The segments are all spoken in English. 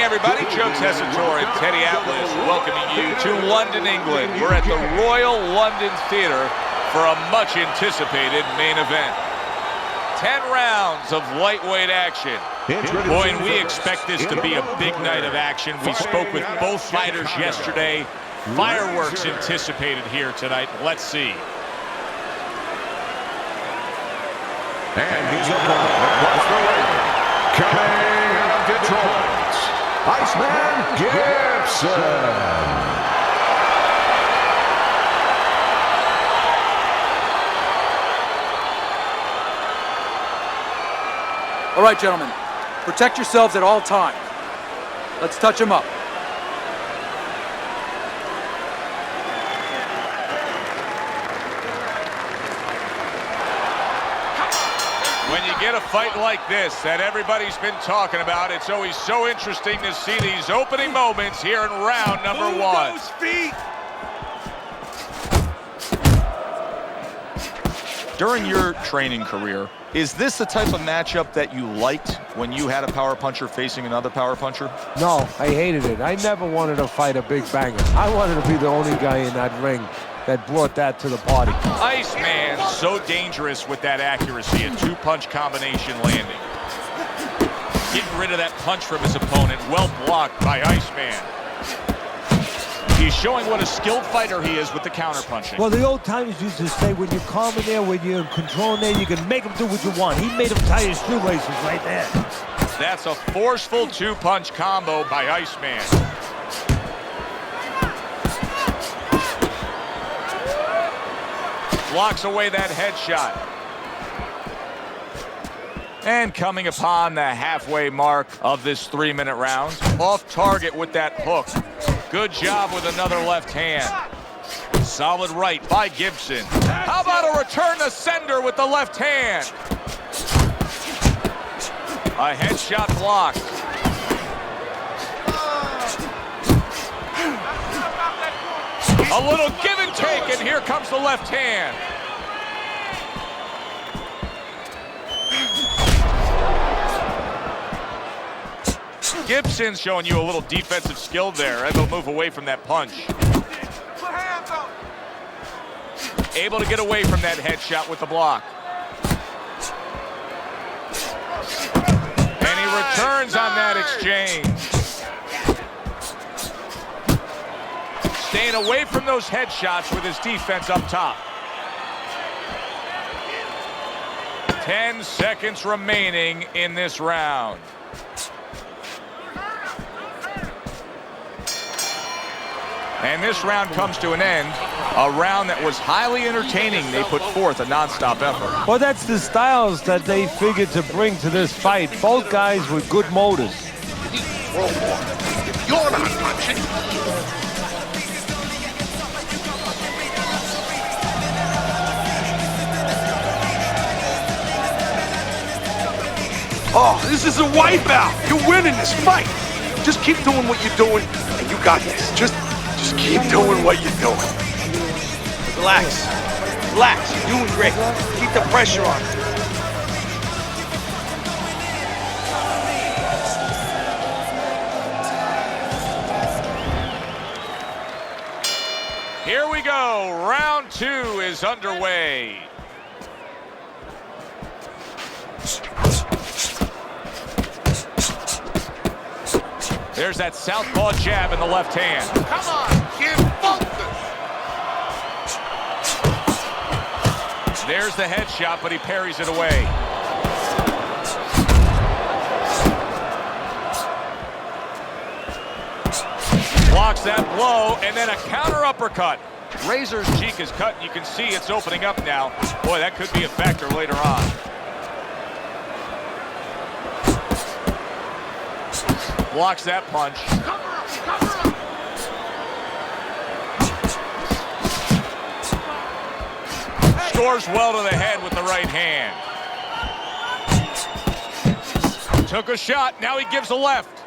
everybody. Joe Tessitore and Teddy Atlas welcoming you to London, England. We're at the Royal London Theatre for a much-anticipated main event. 10 rounds of lightweight action. Boy, and we expect this to be a big night of action. We spoke with both fighters yesterday. Fireworks anticipated here tonight. Let's see. And he's across the ring, coming out of Detroit, Iceman Gibson. All right, gentlemen, protect yourselves at all times. Let's touch him up. When you get a fight like this that everybody's been talking about, it's always so interesting to see these opening moments here in round number one. Those feet. During your training career, is this the type of matchup that you liked when you had a power puncher facing another power puncher? No, I hated it. I never wanted to fight a big banger. I wanted to be the only guy in that ring that brought that to the party. Iceman, so dangerous with that accuracy, a two-punch combination landing. Getting rid of that punch from his opponent, well blocked by Iceman. He's showing what a skilled fighter he is with the counter-punching. Well, the old timers used to say, when you're calm in there, when you're in control in there, you can make him do what you want. He made him tie his shoelaces right there. That's a forceful two-punch combo by Iceman. Blocks away that headshot. And coming upon the halfway mark of this 3-minute round, off target with that hook. Good job with another left hand. Solid right by Gibson. How about a return to sender with the left hand? A headshot blocked. A little give and take, and here comes the left hand. Gibson's showing you a little defensive skill there, able to move away from that punch. Able to get away from that headshot with the block. And he returns on that exchange. Staying away from those headshots with his defense up top. 10 seconds remaining in this round. And this round comes to an end. A round that was highly entertaining. They put forth a non-stop effort. Well, that's the styles that they figured to bring to this fight. Both guys with good motors. World War. If you're not punching. Oh, this is a wipeout. You're winning this fight. Just keep doing what you're doing, and you got this. Just keep doing what you're doing. Relax. Relax. You're doing great. Keep the pressure on. Here we go. Round 2 is underway. There's that southpaw jab in the left hand. Come on, kid, focus. There's the headshot, but he parries it away. Blocks that blow, and then a counter uppercut. Razor's cheek is cut, and you can see it's opening up now. Boy, that could be a factor later on. Blocks that punch. Scores well to the head with the right hand. Took a shot, now he gives a left.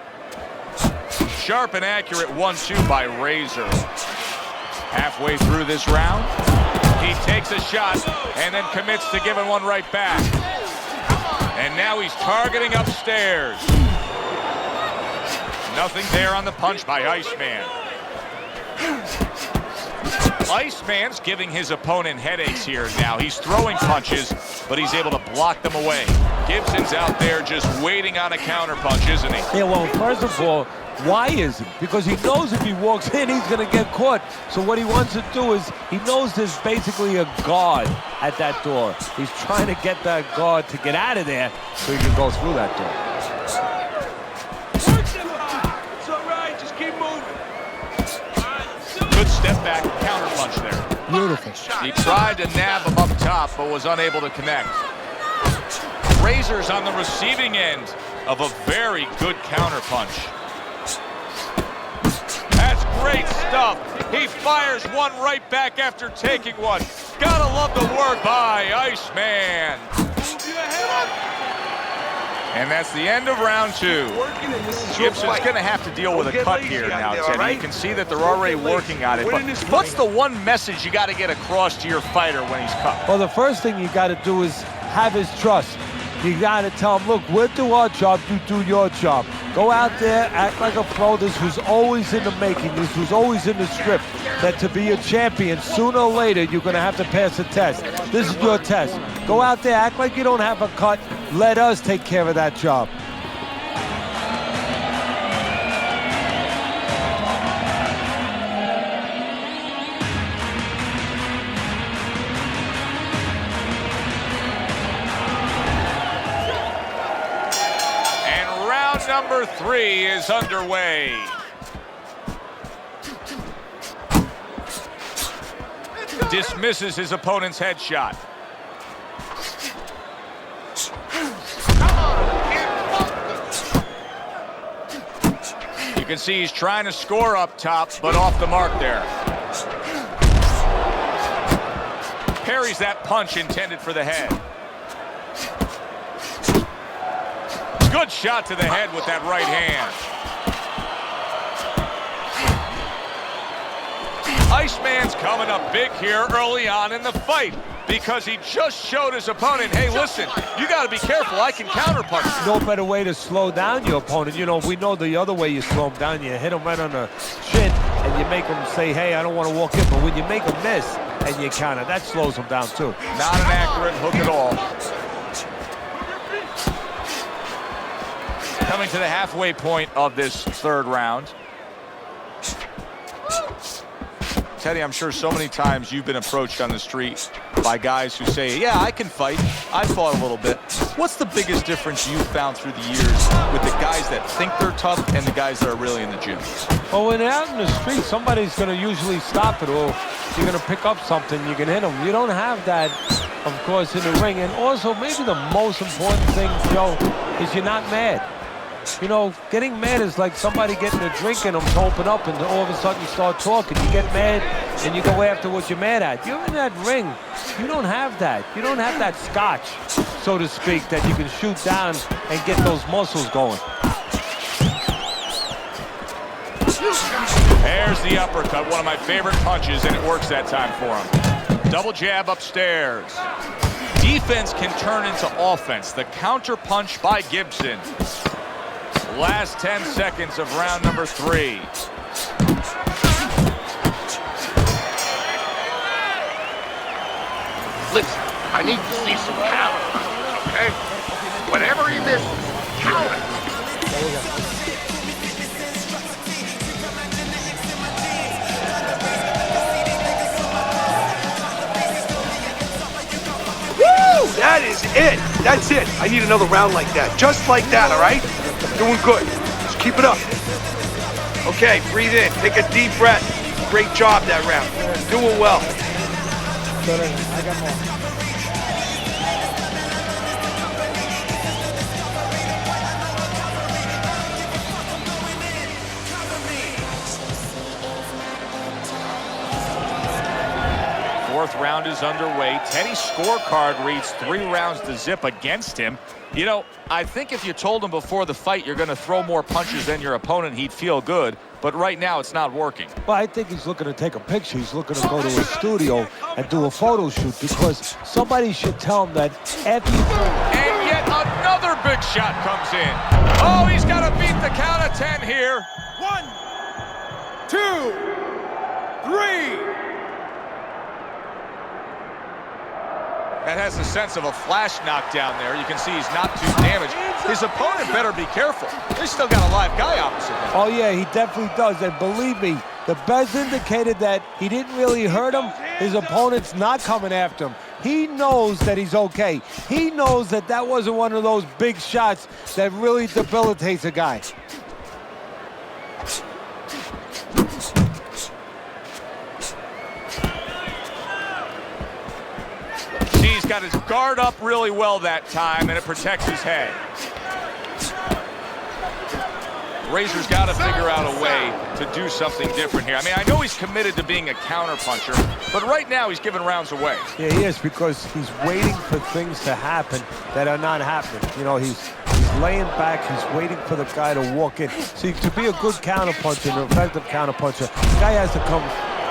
Sharp and accurate 1-2 by Razor. Halfway through this round, he takes a shot and then commits to giving one right back. And now he's targeting upstairs. Nothing there on the punch by Iceman. Iceman's giving his opponent headaches here now. He's throwing punches, but he's able to block them away. Gibson's out there just waiting on a counter punch, isn't he? Yeah, well, first of all, why isn't? Because he knows if he walks in, he's going to get caught. So what he wants to do is, he knows there's basically a guard at that door. He's trying to get that guard to get out of there so he can go through that door. It's all right, just keep moving. Good step back counter punch there. Beautiful. He tried to nab him up top, but was unable to connect. Razor's on the receiving end of a very good counter punch. That's great stuff. He fires one right back after taking one. Gotta love the work by Iceman. And that's the end of round 2. Gibson's going to have to deal with a cut here now, Teddy. You can see that they're already working on it. But what's the one message you got to get across to your fighter when he's cut? Well, the first thing you got to do is have his trust. You got to tell him, look, we'll do our job, you do your job. Go out there, act like a pro. This was always in the making. This was always in the script, that to be a champion, sooner or later, you're going to have to pass a test. This is your test. Go out there, act like you don't have a cut. Let us take care of that job. Number 3 is underway. Dismisses his opponent's headshot. You can see he's trying to score up top, but off the mark there. Parries that punch intended for the head. Good shot to the head with that right hand. Iceman's coming up big here early on in the fight because he just showed his opponent, hey, listen, you got to be careful. I can counterpunch. No better way to slow down your opponent. You know, we know the other way you slow him down. You hit him right on the chin and you make him say, hey, I don't want to walk in. But when you make him miss and you counter, that slows him down too. Not an accurate hook at all. Coming to the halfway point of this 3rd round. Teddy, I'm sure so many times you've been approached on the street by guys who say, yeah, I can fight. I fought a little bit. What's the biggest difference you've found through the years with the guys that think they're tough and the guys that are really in the gym? Well, when they're out in the street, somebody's going to usually stop it, or you're going to pick up something, you can hit them. You don't have that, of course, in the ring. And also, maybe the most important thing, Joe, is you're not mad. You know, getting mad is like somebody getting a drink in them to open up, and all of a sudden you start talking. You get mad, and you go after what you're mad at. You're in that ring. You don't have that. You don't have that scotch, so to speak, that you can shoot down and get those muscles going. There's the uppercut, one of my favorite punches, and it works that time for him. Double jab upstairs. Defense can turn into offense. The counter punch by Gibson. Last 10 seconds of round number 3. Listen, I need to see some talent, okay? Whatever he misses, count it. Woo! That is it. That's it. I need another round like that. Just like that, all right? Doing good. Just keep it up. Okay, breathe in. Take a deep breath. Great job that round. Doing well. I got more. Fourth round is underway. Teddy's scorecard reads 3 rounds to zip against him. You know, I think if you told him before the fight you're going to throw more punches than your opponent, he'd feel good. But right now, it's not working. Well, I think he's looking to take a picture. He's looking to go to a studio and do a photo shoot, because somebody should tell him that after you... And yet Another big shot comes in. Oh, he's got to beat the count of 10 here. 1, 2, 3. That has the sense of a flash knockdown there. You can see he's not too damaged. His opponent better be careful. He's still got a live guy opposite him. Oh, yeah, he definitely does. And believe me, the best indicated that he didn't really hurt him. His opponent's not coming after him. He knows that he's okay. He knows that that wasn't one of those big shots that really debilitates a guy. He's got his guard up really well that time, and it protects his head. Razor's got to figure out a way to do something different here. I mean, I know he's committed to being a counterpuncher, but right now he's giving rounds away. Yeah, he is, because he's waiting for things to happen that are not happening. You know, he's laying back, he's waiting for the guy to walk in. See, to be a good counterpuncher, an effective counterpuncher, the guy has to come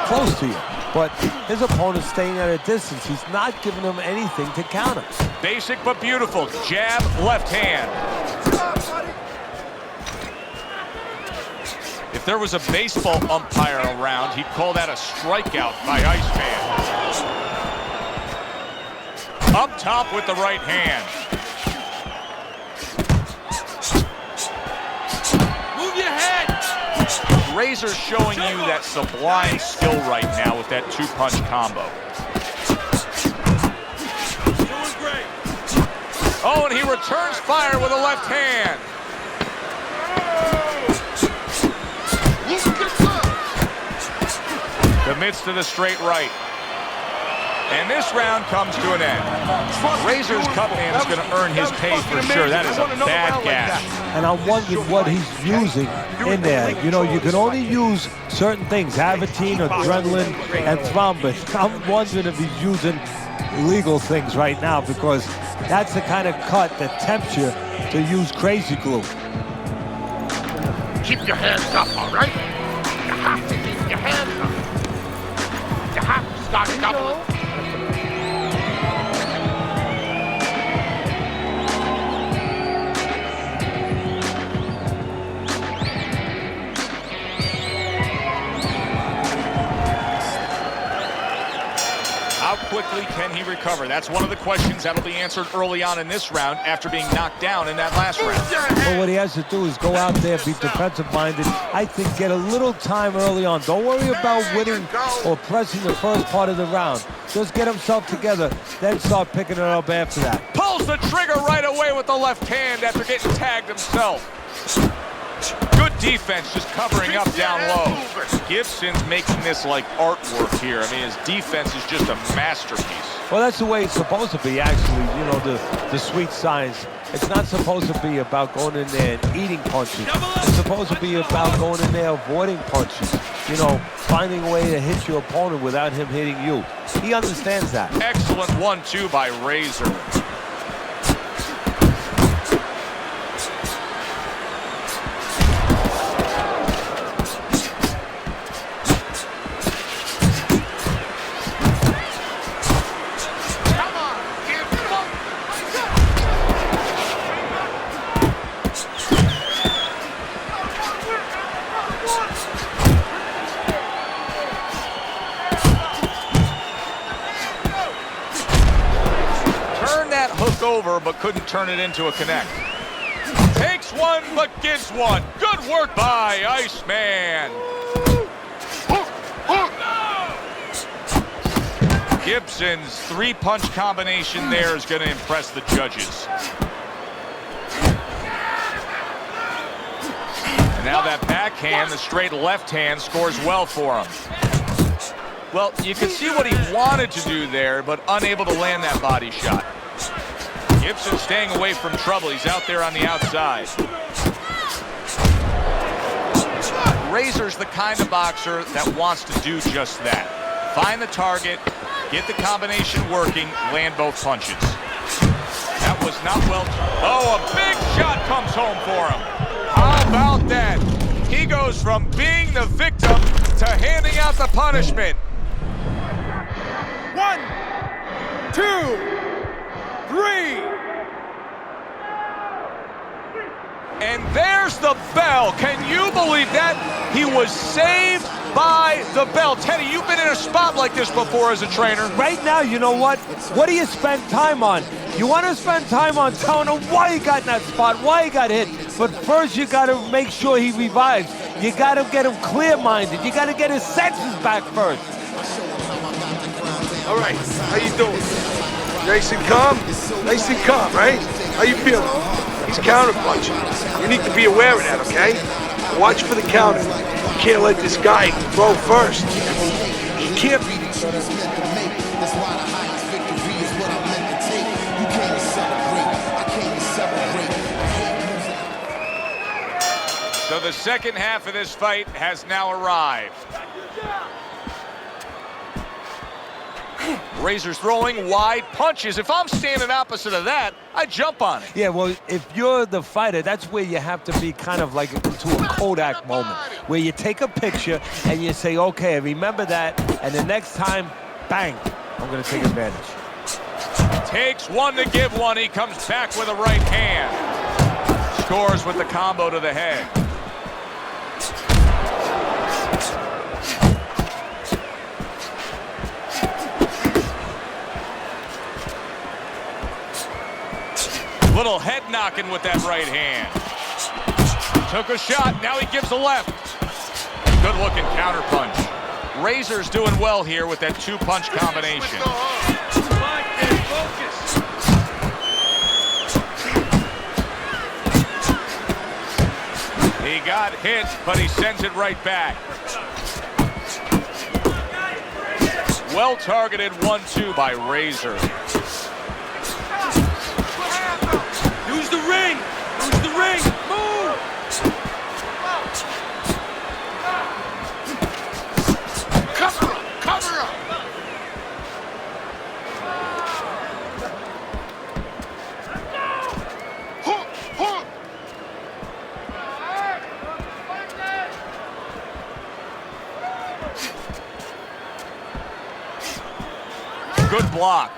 close to you. But his opponent's staying at a distance. He's not giving him anything to counter. Basic but beautiful. Jab, left hand. If there was a baseball umpire around, he'd call that a strikeout by Iceman. Up top with the right hand. Move your head. Razor's showing you that sublime skill right now with that two-punch combo. Doing great. Oh, and he returns fire with a left hand. Commits to the straight right. And this round comes to an end. Razor's cut man is going to earn his pay for sure. That is a bad gash. And I'm wondering what he's using in there. You know, you can only use certain things, Avitine, adrenaline, and thrombin. I'm wondering if he's using illegal things right now, because that's the kind of cut that tempts you to use crazy glue. Keep your hands up, all right? You have to keep your hands up. You have to start doubling. How quickly can he recover? That's one of the questions that'll be answered early on in this round after being knocked down in that last round. Well, what he has to do is go out there, be defensive-minded. I think get a little time early on. Don't worry about winning or pressing the first part of the round. Just get himself together, then start picking it up after that. Pulls the trigger right away with the left hand after getting tagged himself. Good defense, just covering up down low. Gibson's making this like artwork here. I mean, his defense is just a masterpiece. Well, that's the way it's supposed to be, actually. You know, the sweet science. It's not supposed to be about going in there and eating punches. It's supposed to be about going in there avoiding punches. You know, finding a way to hit your opponent without him hitting you. He understands that. Excellent 1-2 by Razor. Over, but couldn't turn it into a connect. Takes one, but gets one. Good work by Iceman. Gibson's three-punch combination there is going to impress the judges. And now that backhand, the straight left hand, scores well for him. Well, you can see what he wanted to do there, but unable to land that body shot. Gibson staying away from trouble. He's out there on the outside. Razor's the kind of boxer that wants to do just that. Find the target, get the combination working, land both punches. That was not well. Oh, a big shot comes home for him. How about that? He goes from being the victim to handing out the punishment. 1, 2, 3. And there's the bell. Can you believe that? He was saved by the bell. Teddy, you've been in a spot like this before as a trainer. Right now, you know what? What do you spend time on? You want to spend time on telling him why he got in that spot, why he got hit. But first, you got to make sure he revives. You got to get him clear-minded. You got to get his senses back first. All right, how you doing? Nice and calm? Nice and calm, right? How you feeling? He's counter-punching. You need to be aware of that, okay? Watch for the counter. You can't let this guy throw first. He can't be... So the second half of this fight has now arrived. Razor's throwing wide punches. If I'm standing opposite of that, I jump on it. Yeah, well, if you're the fighter, that's where you have to be kind of like into a Kodak moment, where you take a picture and you say, okay, remember that, and the next time, bang, I'm going to take advantage. Takes one to give one. He comes back with a right hand. Scores with the combo to the head. Little head knocking with that right hand. Took a shot, now he gives a left. Good looking counter punch. Razor's doing well here with that two-punch combination. He got hit, but he sends it right back. Well targeted 1-2 by Razor. Use the ring! Use the ring! Move! Cover up! Cover up! Hook! Hook! Good block.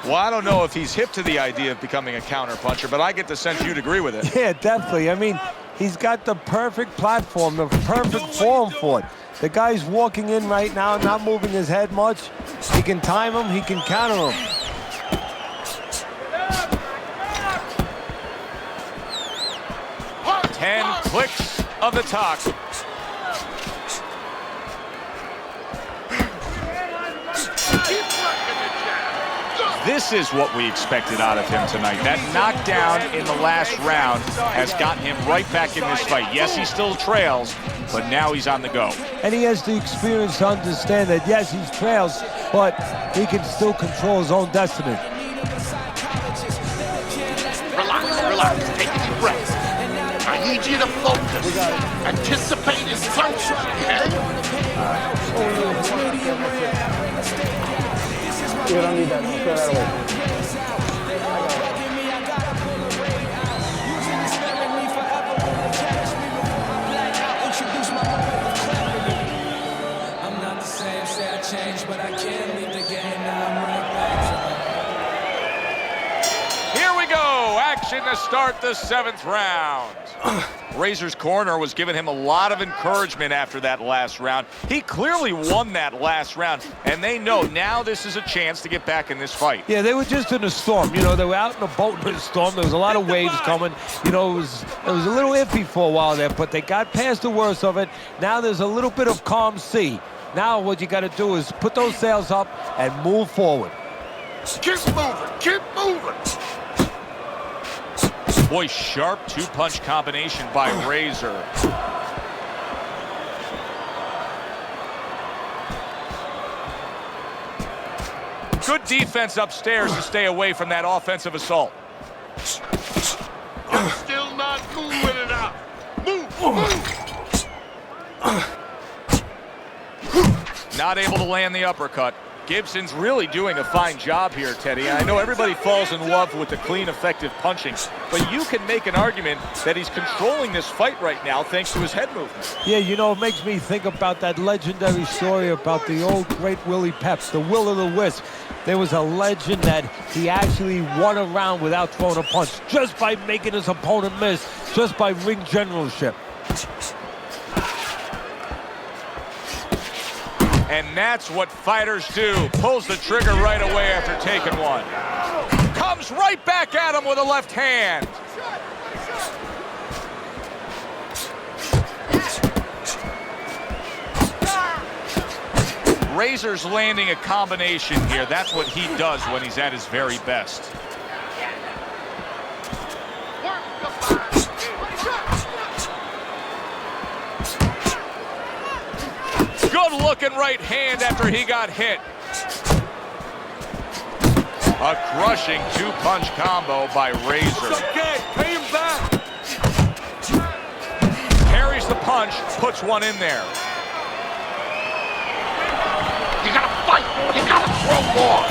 Well, I don't know if he's hip to the idea of becoming a counter-puncher, but I get the sense you'd agree with it. Yeah, definitely. I mean, he's got the perfect platform, the perfect form for it. The guy's walking in right now, not moving his head much. He can time him, he can counter him. Ten clicks of the talk. This is what we expected out of him tonight. That knockdown in the last round has gotten him right back in this fight. Yes, he still trails, but now he's on the go. And he has the experience to understand that, yes, he trails, but he can still control his own destiny. Relax, relax, take a deep breath. I need you to focus. Anticipate his punches, okay? You don't need that. Throw that away. I'm not the same, say I changed, but I can't leave the game. Now I'm right back. Here we go. Action to start the 7th round. Razor's corner was giving him a lot of encouragement after that last round. He clearly won that last round, and they know now this is a chance to get back in this fight. Yeah, they were just in a storm. You know, they were out in a boat in a storm. There was a lot of waves coming. You know, it was a little iffy for a while there, but they got past the worst of it. Now there's a little bit of calm sea. Now what you got to do is put those sails up and move forward. Keep moving, keep moving. Boy, sharp two-punch combination by Razor. Good defense upstairs to stay away from that offensive assault. You're still not moving enough. Move, move. Not able to land the uppercut. Gibson's really doing a fine job here, Teddy. I know everybody falls in love with the clean, effective punching, but you can make an argument that he's controlling this fight right now thanks to his head movement. Yeah, you know, it makes me think about that legendary story about the old great Willie Peps, the Will of the Wisp. there was a legend that he actually won a round without throwing a punch, just by making his opponent miss, just by ring generalship. And that's what fighters do. Pulls the trigger right away after taking one. Comes right back at him with a left hand. Razor's landing a combination here. That's what he does when he's at his very best. Good looking right hand after he got hit. A crushing two-punch combo by Razor. It's okay, pay him back. Parries the punch, puts one in there. You gotta fight. You gotta throw more.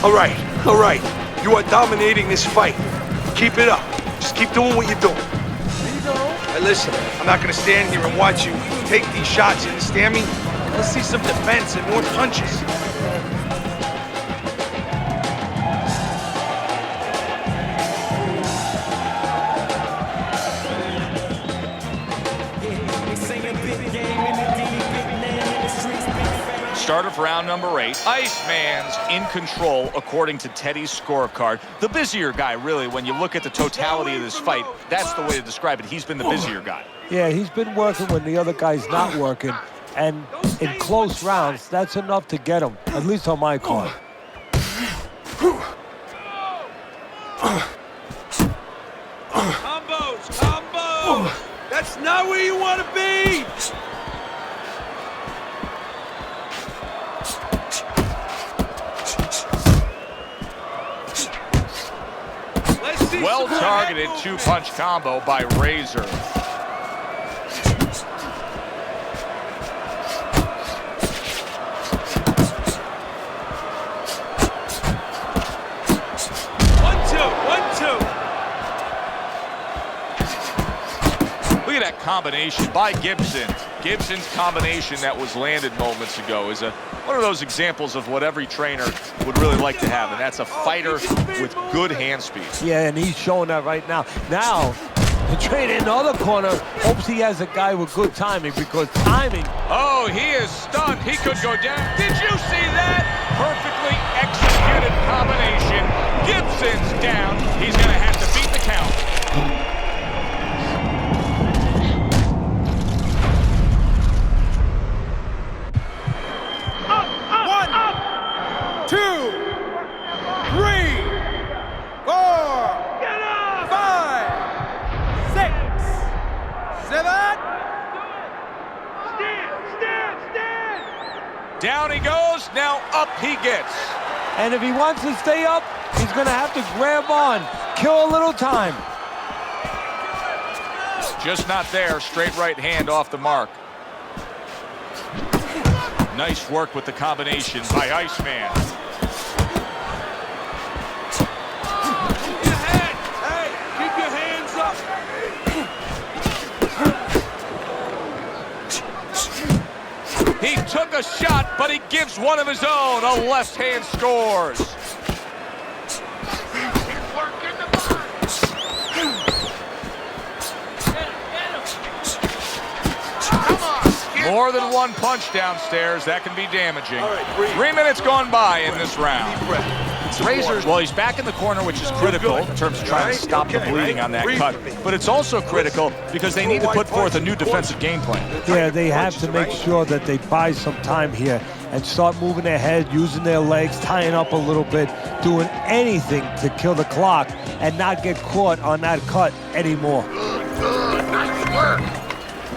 All right. You are dominating this fight. Keep it up. Just keep doing what you're doing. Hey, listen, I'm not gonna stand here and watch you take these shots. You understand me? Let's see some defense and more punches. Start of round number 8. Iceman's in control according to Teddy's scorecard. The busier guy, really, when you look at the totality of this fight, that's the way to describe it. He's been the busier guy. Yeah, he's been working when the other guy's not working. And in close rounds, that's enough to get him, at least on my card. Combos! That's not where you want to be! Well-targeted two-punch combo by Razor. One, two. Look at that combination by Gibson. Gibson's combination that was landed moments ago is one of those examples of what every trainer would really like to have, and that's a fighter with good hand speed. Yeah, and he's showing that right now. Now, the trainer in the other corner hopes he has a guy with good timing, because timing... Oh, he is stunned. He could go down. Did you see that? Perfectly executed combination. Gibson's down. He's going to have to beat the count. Down he goes, now up he gets. And if he wants to stay up, he's going to have to grab on, kill a little time. Just not there, straight right hand off the mark. Nice work with the combination by Iceman. Keep your hands up. He took a shot, but he gives one of his own. A left hand scores. More than one punch downstairs. That can be damaging. All right, breathe. 3 minutes gone by in this round. Deep breath. Razor's, well, he's back in the corner, which is critical in terms of trying to stop the bleeding on that cut. But it's also critical because they need to put forth a new defensive game plan. Yeah, they have to make sure that they buy some time here and start moving their head, using their legs, tying up a little bit, doing anything to kill the clock and not get caught on that cut anymore. Good. Nice work.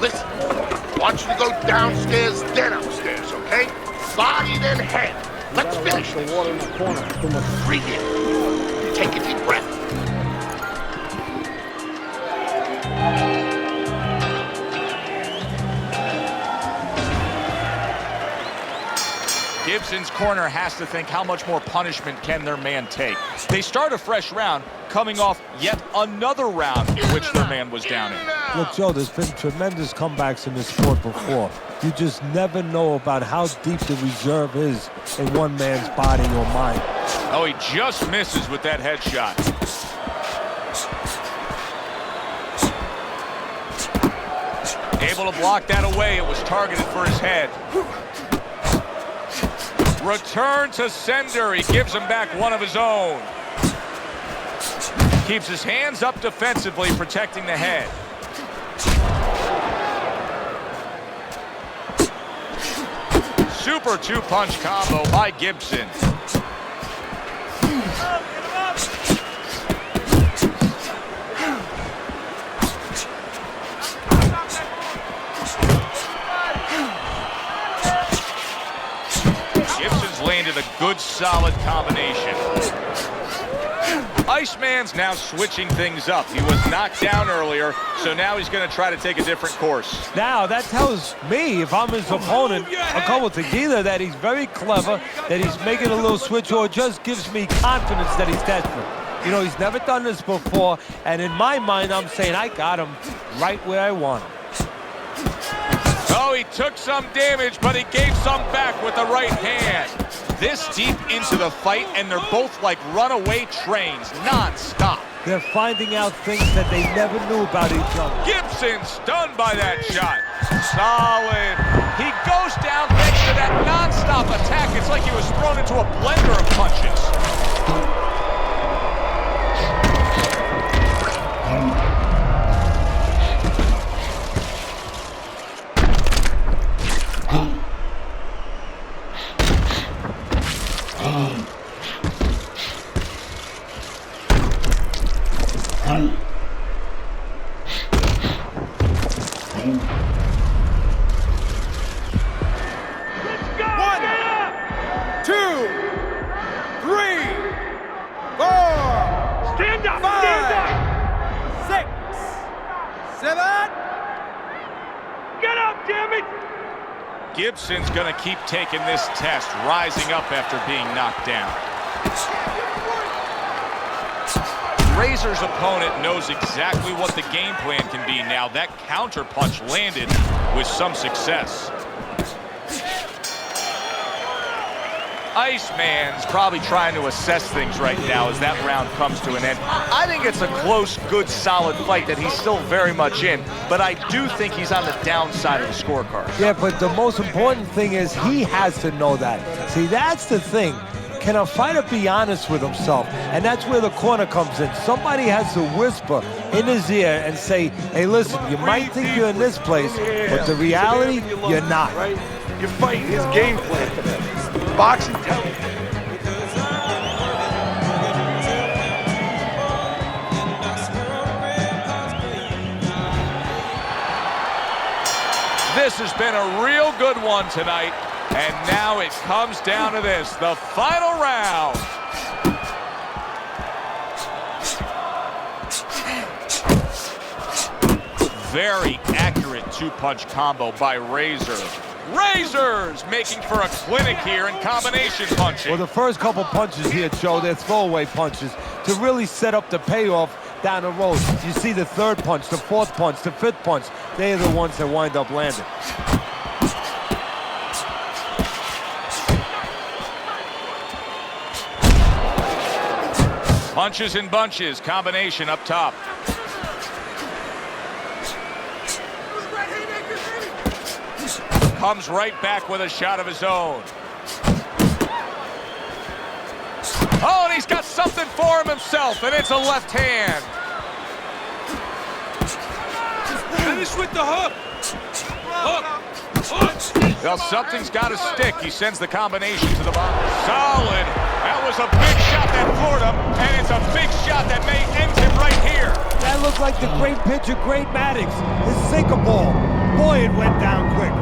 Listen, I want you to go downstairs, then upstairs, okay? Body, then head. Let's finish this. Water in the corner. Too much. Breathe in. Take a deep breath. Gibson's corner has to think, how much more punishment can their man take? They start a fresh round, coming off yet another round in which their man was down in. Look, Joe, there's been tremendous comebacks in this sport before. You just never know about how deep the reserve is in one man's body or mind. Oh, he just misses with that headshot. Able to block that away. It was targeted for his head. Return to sender. He gives him back one of his own. Keeps his hands up defensively, protecting the head. Super two-punch combo by Gibson. Gibson's landed a good, solid combination. Iceman's now switching things up. He was knocked down earlier, so now he's going to try to take a different course. Now, that tells me, if I'm his opponent, a couple things. Either that he's very clever, that he's making a little switch, or it just gives me confidence that he's desperate. You know, he's never done this before, and in my mind, I'm saying, I got him right where I want him. Oh, he took some damage, but he gave some back with the right hand. This deep into the fight, and they're both like runaway trains, non-stop. They're finding out things that they never knew about each other. Gibson stunned by that shot. Solid. He goes down thanks to that non-stop attack. It's like he was thrown into a blender of punches. Gibson's going to keep taking this test, rising up after being knocked down. Razor's opponent knows exactly what the game plan can be now. That counter punch landed with some success. Iceman's probably trying to assess things right now as that round comes to an end. I think it's a close, good, solid fight that he's still very much in, but I do think he's on the downside of the scorecard. Yeah, but the most important thing is he has to know that. See, that's the thing. Can a fighter be honest with himself? And that's where the corner comes in. Somebody has to whisper in his ear and say, hey, listen, you might think you're in this place, but the reality, you're not. Right? You're fighting his game plan for them. Boxing talent. This has been a real good one tonight, and now it comes down to this, the final round. Very accurate two-punch combo by Razor. Razors making for a clinic here in combination punching. Well, the first couple punches here, Joe, they're throwaway punches to really set up the payoff down the road. You see the third punch, the fourth punch, the fifth punch. They're the ones that wind up landing. Punches and bunches, combination up top. Comes right back with a shot of his own. Oh, and he's got something for him himself, and it's a left hand. Finish with the hook. Hook. Well, something's got to stick. He sends the combination to the bottom. Solid. That was a big shot that floored him, and it's a big shot that may end him right here. That looked like the great pitcher, Great Maddox, his sinker ball. Boy, it went down quick.